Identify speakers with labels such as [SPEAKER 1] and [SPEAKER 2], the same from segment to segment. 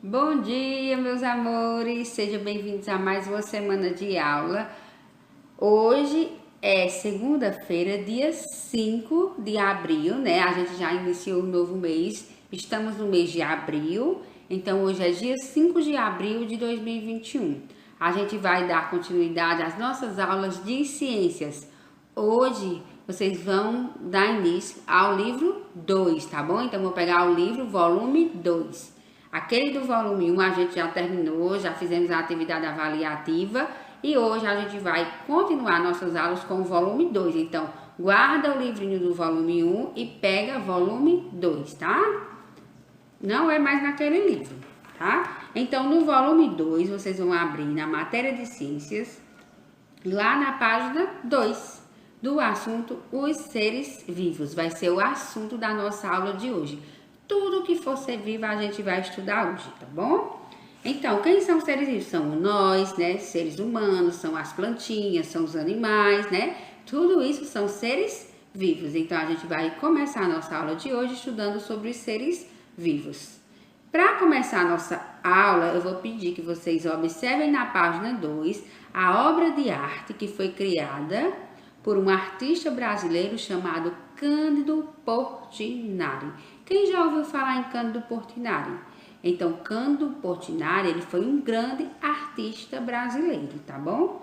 [SPEAKER 1] Bom dia, meus amores! Sejam bem-vindos a mais uma semana de aula. Hoje é segunda-feira, dia 5 de abril, né? A gente já iniciou um novo mês, estamos no mês de abril, então hoje é dia 5 de abril de 2021. A gente vai dar continuidade às nossas aulas de ciências. Hoje vocês vão dar início ao livro 2, tá bom? Então, vou pegar o livro volume 2. Aquele do volume 1 a gente já terminou, já fizemos a atividade avaliativa e hoje a gente vai continuar nossas aulas com o volume 2. Então, guarda o livrinho do volume 1 e pega volume 2, tá? Não é mais naquele livro, tá? Então, no volume 2, vocês vão abrir na matéria de ciências, lá na página 2 do assunto Os Seres Vivos. Vai ser o assunto da nossa aula de hoje. Tudo que for ser vivo a gente vai estudar hoje, tá bom? Então, quem são os seres vivos? São nós, né? Seres humanos, são as plantinhas, são os animais, né? Tudo isso são seres vivos. Então, a gente vai começar a nossa aula de hoje estudando sobre os seres vivos. Para começar a nossa aula, eu vou pedir que vocês observem na página 2 a obra de arte que foi criada por um artista brasileiro chamado Cândido Portinari. Quem já ouviu falar em Cândido Portinari? Então, Cândido Portinari, ele foi um grande artista brasileiro, tá bom?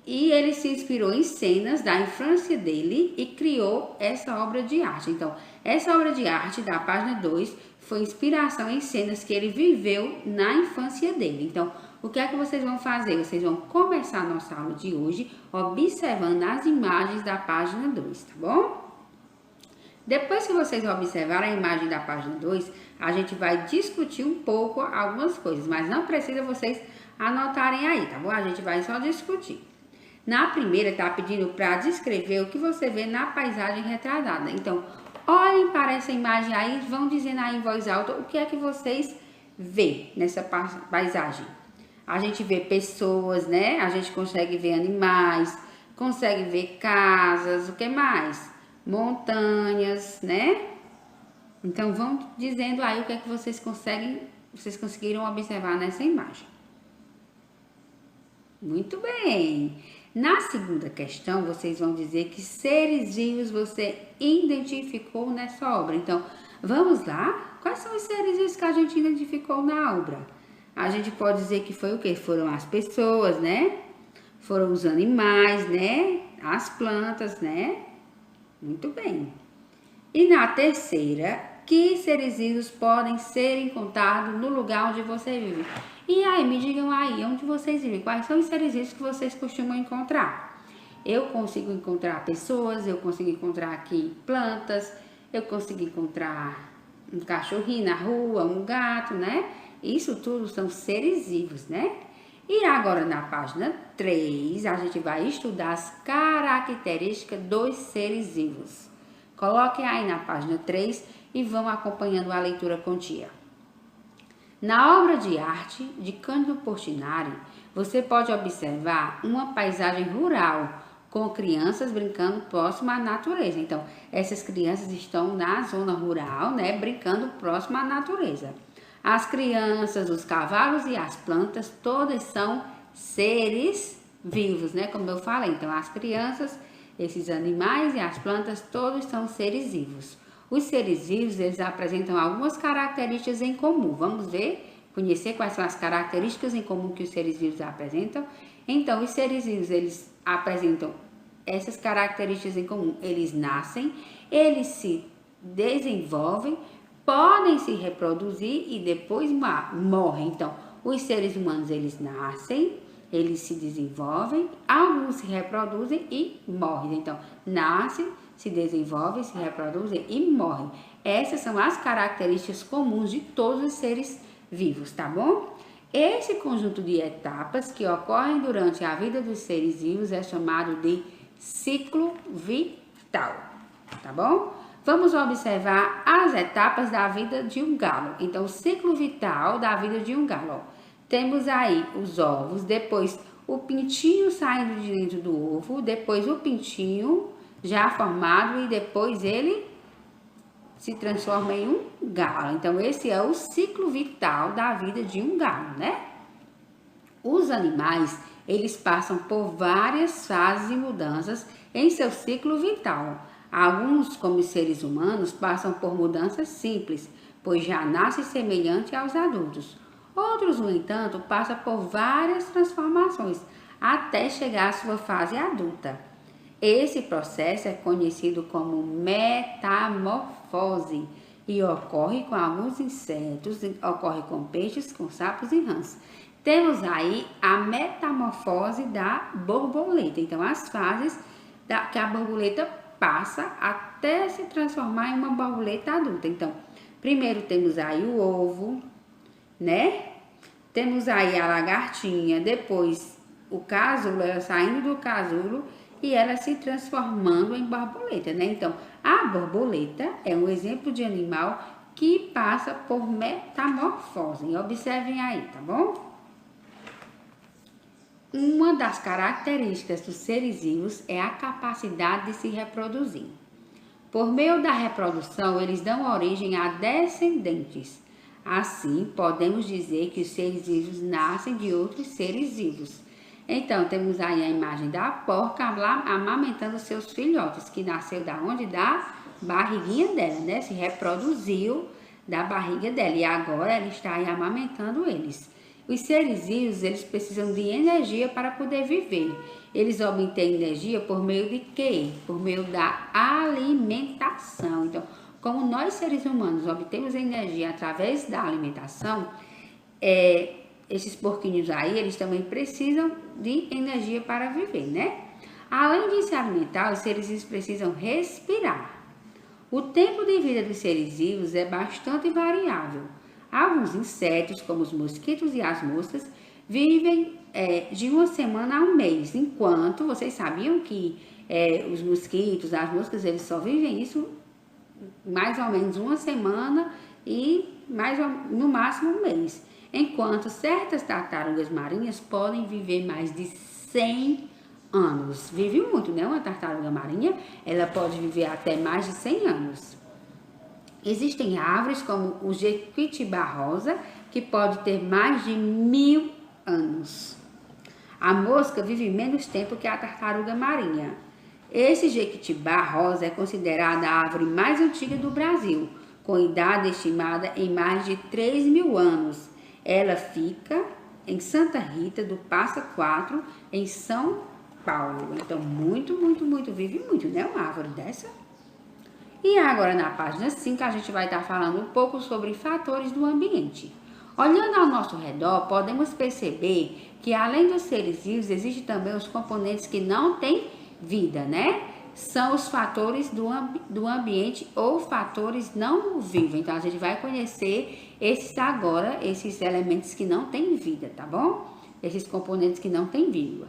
[SPEAKER 1] E ele se inspirou em cenas da infância dele e criou essa obra de arte. Então, essa obra de arte da página 2 foi inspiração em cenas que ele viveu na infância dele. Então, o que é que vocês vão fazer? Vocês vão começar a nossa aula de hoje observando as imagens da página 2, tá bom? Depois que vocês observarem a imagem da página 2, a gente vai discutir um pouco algumas coisas, mas não precisa vocês anotarem aí, tá bom? A gente vai só discutir. Na primeira, tá pedindo para descrever o que você vê na paisagem retratada. Então, olhem para essa imagem aí, vão dizendo aí em voz alta o que é que vocês vê nessa paisagem. A gente vê pessoas, né? A gente consegue ver animais, consegue ver casas, o que mais? Montanhas, né? Então, vão dizendo aí o que é que vocês conseguiram observar nessa imagem. Muito bem. Na segunda questão, vocês vão dizer que seres vivos você identificou nessa obra. Então, vamos lá? Quais são os seres vivos que a gente identificou na obra? A gente pode dizer que foi o quê? Foram as pessoas, né? Foram os animais, né? As plantas, né? Muito bem. E na terceira, que seres vivos podem ser encontrados no lugar onde você vive? E aí, me digam aí, onde vocês vivem? Quais são os seres vivos que vocês costumam encontrar? Eu consigo encontrar pessoas, eu consigo encontrar aqui plantas, eu consigo encontrar um cachorrinho na rua, um gato, né? Isso tudo são seres vivos, né? E agora na página 3, a gente vai estudar as características dos seres vivos. Coloquem aí na página 3 e vão acompanhando a leitura contínua. Na obra de arte de Cândido Portinari, você pode observar uma paisagem rural com crianças brincando próximo à natureza. Então, essas crianças estão na zona rural, né, brincando próximo à natureza. As crianças, os cavalos e as plantas, todas são seres vivos, né, como eu falei. Então, as crianças, esses animais e as plantas, todos são seres vivos. Os seres vivos, eles apresentam algumas características em comum. Vamos ver, conhecer quais são as características em comum que os seres vivos apresentam. Então, os seres vivos, eles apresentam essas características em comum. Eles nascem, eles se desenvolvem, podem se reproduzir e depois morrem. Então, os seres humanos, eles nascem, eles se desenvolvem, alguns se reproduzem e morrem. Então, nascem, se desenvolvem, se reproduzem e morrem. Essas são as características comuns de todos os seres vivos, tá bom? Esse conjunto de etapas que ocorrem durante a vida dos seres vivos é chamado de ciclo vital, tá bom? Vamos observar as etapas da vida de um galo. Então, o ciclo vital da vida de um galo. Ó. Temos aí os ovos, depois o pintinho saindo de dentro do ovo, depois o pintinho já formado e depois ele se transforma em um galo. Então, esse é o ciclo vital da vida de um galo, né? Os animais, eles passam por várias fases e mudanças em seu ciclo vital. Alguns, como os seres humanos, passam por mudanças simples, pois já nascem semelhante aos adultos. Outros, no entanto, passam por várias transformações até chegar à sua fase adulta. Esse processo é conhecido como metamorfose e ocorre com alguns insetos, ocorre com peixes, com sapos e rãs. Temos aí a metamorfose da borboleta. Então, as fases que a borboleta passa até se transformar em uma borboleta adulta. Então, primeiro temos aí o ovo, né? Temos aí a lagartinha, depois o casulo, ela saindo do casulo e ela se transformando em borboleta, né? Então, a borboleta é um exemplo de animal que passa por metamorfose. Observem aí, tá bom? Uma das características dos seres vivos é a capacidade de se reproduzir. Por meio da reprodução, eles dão origem a descendentes. Assim, podemos dizer que os seres vivos nascem de outros seres vivos. Então, temos aí a imagem da porca amamentando seus filhotes, que nasceu da onde? Da barriguinha dela, né? Se reproduziu da barriga dela e agora ela está aí amamentando eles. Os seres vivos, eles precisam de energia para poder viver. Eles obtêm energia por meio de quê? Por meio da alimentação. Então, como nós seres humanos obtemos energia através da alimentação, esses porquinhos aí, eles também precisam de energia para viver, né? Além de se alimentar, os seres vivos precisam respirar. O tempo de vida dos seres vivos é bastante variável. Alguns insetos, como os mosquitos e as moscas, vivem de uma semana a um mês, enquanto vocês sabiam que os mosquitos, as moscas, eles só vivem isso mais ou menos uma semana e no máximo um mês. Enquanto certas tartarugas marinhas podem viver mais de 100 anos. Vive muito, né? Uma tartaruga marinha, ela pode viver até mais de 100 anos. Existem árvores como o jequitibá rosa, que pode ter mais de 1000 anos. A mosca vive menos tempo que a tartaruga marinha. Esse jequitibá rosa é considerada a árvore mais antiga do Brasil, com idade estimada em mais de 3.000 anos. Ela fica em Santa Rita do Passa Quatro, em São Paulo. Então, muito, vive muito, né? Uma árvore dessa. E agora, na página 5, a gente vai estar falando um pouco sobre fatores do ambiente. Olhando ao nosso redor, podemos perceber que, além dos seres vivos, existem também os componentes que não têm vida, né? São os fatores do ambiente ou fatores não vivos. Então, a gente vai conhecer esses elementos que não têm vida, tá bom? Esses componentes que não têm vida.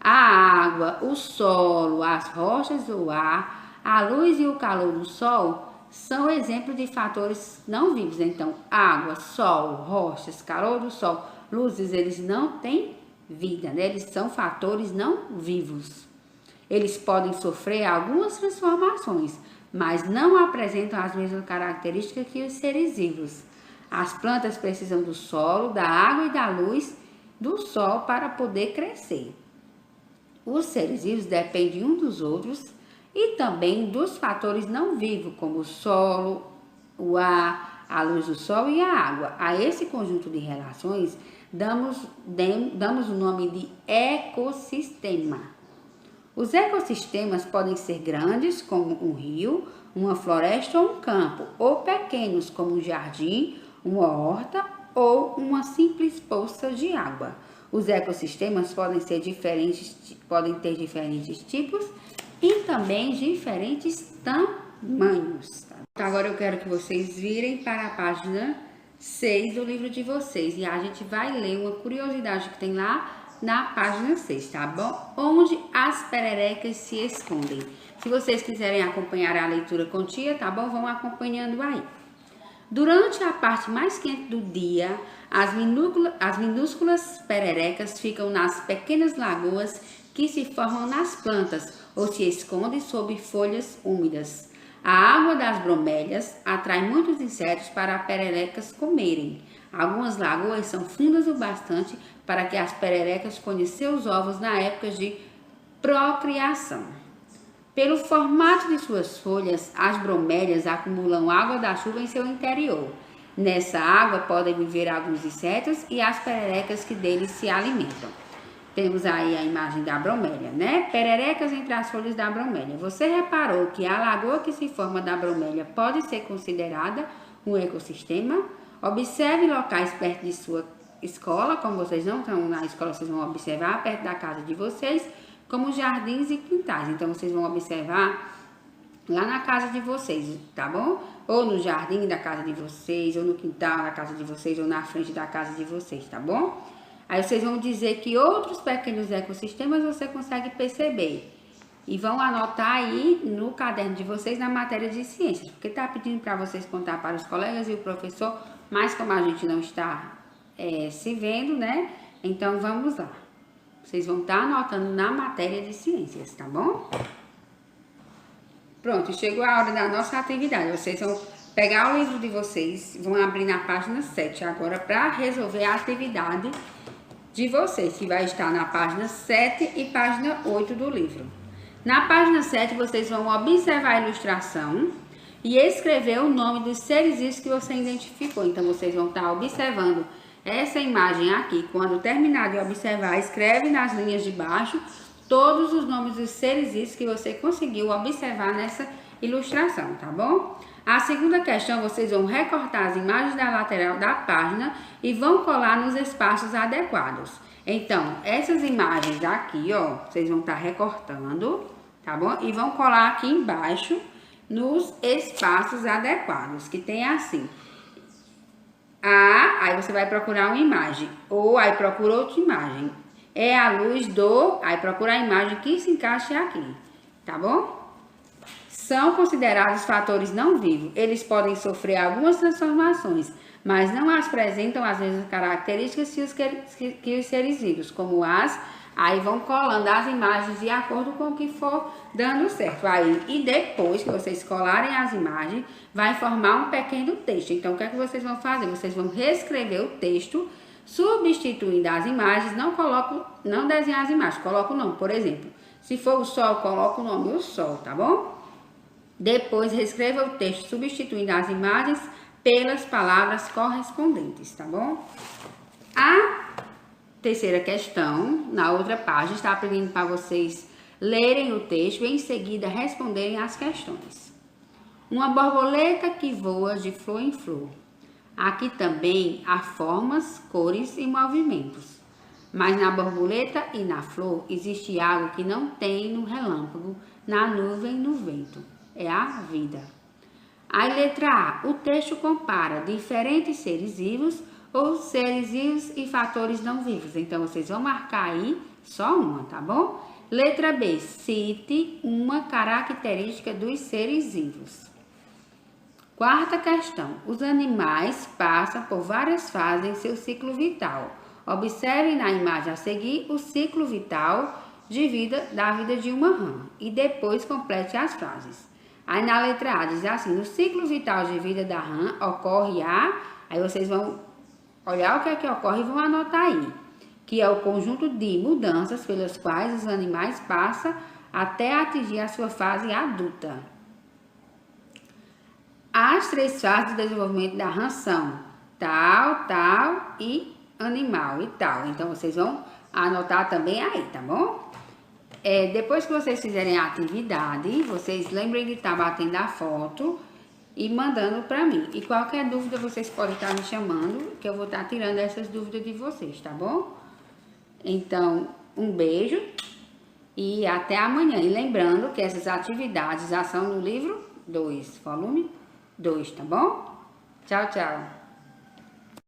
[SPEAKER 1] A água, o solo, as rochas, o ar, a luz e o calor do sol são exemplos de fatores não vivos. Então, água, sol, rochas, calor do sol, luzes, eles não têm vida, né? Eles são fatores não vivos. Eles podem sofrer algumas transformações, mas não apresentam as mesmas características que os seres vivos. As plantas precisam do solo, da água e da luz do sol para poder crescer. Os seres vivos dependem uns dos outros e também dos fatores não vivos, como o solo, o ar, a luz do sol e a água. A esse conjunto de relações damos o nome de ecossistema. Os ecossistemas podem ser grandes, como um rio, uma floresta ou um campo, ou pequenos, como um jardim, uma horta ou uma simples poça de água. Os ecossistemas podem ter diferentes tipos e também diferentes tamanhos. Agora eu quero que vocês virem para a página 6 do livro de vocês e a gente vai ler uma curiosidade que tem lá na página 6, tá bom? Onde as pererecas se escondem. Se vocês quiserem acompanhar a leitura com tia, tá bom? Vão acompanhando aí. Durante a parte mais quente do dia, as minúsculas pererecas ficam nas pequenas lagoas que se formam nas plantas ou se escondem sob folhas úmidas. A água das bromélias atrai muitos insetos para as pererecas comerem. Algumas lagoas são fundas o bastante para que as pererecas ponham seus ovos na época de procriação. Pelo formato de suas folhas, as bromélias acumulam água da chuva em seu interior. Nessa água podem viver alguns insetos e as pererecas que deles se alimentam. Temos aí a imagem da bromélia, né? Pererecas entre as folhas da bromélia. Você reparou que a lagoa que se forma da bromélia pode ser considerada um ecossistema? Observe locais perto de sua escola, como vocês não estão na escola, vocês vão observar perto da casa de vocês, como jardins e quintais. Então, vocês vão observar lá na casa de vocês, tá bom? Ou no jardim da casa de vocês, ou no quintal da casa de vocês, ou na frente da casa de vocês, tá bom? Aí vocês vão dizer que outros pequenos ecossistemas você consegue perceber. E vão anotar aí no caderno de vocês na matéria de ciências, porque tá pedindo para vocês contar para os colegas e o professor, mas como a gente não está se vendo, né? Então, vamos lá. Vocês vão estar anotando na matéria de ciências, tá bom? Pronto, chegou a hora da nossa atividade. Vocês vão pegar o livro de vocês, vão abrir na página 7 agora para resolver a atividade de vocês, que vai estar na página 7 e página 8 do livro. Na página 7, vocês vão observar a ilustração e escrever o nome dos seres vivos que você identificou. Então, vocês vão estar observando essa imagem aqui. Quando terminar de observar, escreve nas linhas de baixo todos os nomes dos seres vivos que você conseguiu observar nessa ilustração, tá bom? A segunda questão, vocês vão recortar as imagens da lateral da página e vão colar nos espaços adequados. Então, essas imagens aqui, ó, vocês vão estar recortando, tá bom? E vão colar aqui embaixo nos espaços adequados, que tem assim. Aí você vai procurar uma imagem, ou aí procura outra imagem. É a luz do... Aí procura a imagem que se encaixa aqui, tá bom? São considerados fatores não vivos. Eles podem sofrer algumas transformações, mas não as apresentam as mesmas características que os seres vivos, como as... Aí vão colando as imagens de acordo com o que for dando certo. Aí, e depois que vocês colarem as imagens, vai formar um pequeno texto. Então, o que é que vocês vão fazer? Vocês vão reescrever o texto, substituindo as imagens, não desenhar as imagens, coloca o nome. Por exemplo, se for o sol, coloca o nome o sol, tá bom? Depois, reescreva o texto, substituindo as imagens pelas palavras correspondentes, tá bom? A terceira questão, na outra página, está pedindo para vocês lerem o texto e em seguida responderem as questões. Uma borboleta que voa de flor em flor. Aqui também há formas, cores e movimentos. Mas na borboleta e na flor existe algo que não tem no relâmpago, na nuvem e no vento. É a vida. Aí, letra A. O texto compara diferentes seres vivos ou seres vivos e fatores não vivos. Então, vocês vão marcar aí só uma, tá bom? Letra B. Cite uma característica dos seres vivos. Quarta questão. Os animais passam por várias fases em seu ciclo vital. Observe na imagem a seguir o ciclo vital da vida de uma rã. E depois complete as frases. Aí, na letra A, diz assim. No ciclo vital de vida da rã ocorre a... Aí, vocês vão olhar o que é que ocorre e vão anotar aí, que é o conjunto de mudanças pelas quais os animais passam até atingir a sua fase adulta. As 3 fases do desenvolvimento da rã são tal, tal e animal e tal. Então, vocês vão anotar também aí, tá bom? Depois que vocês fizerem a atividade, vocês lembrem de estar batendo a foto e mandando para mim. E qualquer dúvida vocês podem estar me chamando, que eu vou estar tirando essas dúvidas de vocês, tá bom? Então, um beijo e até amanhã. E lembrando que essas atividades já são no livro 2, volume 2, tá bom? Tchau, tchau.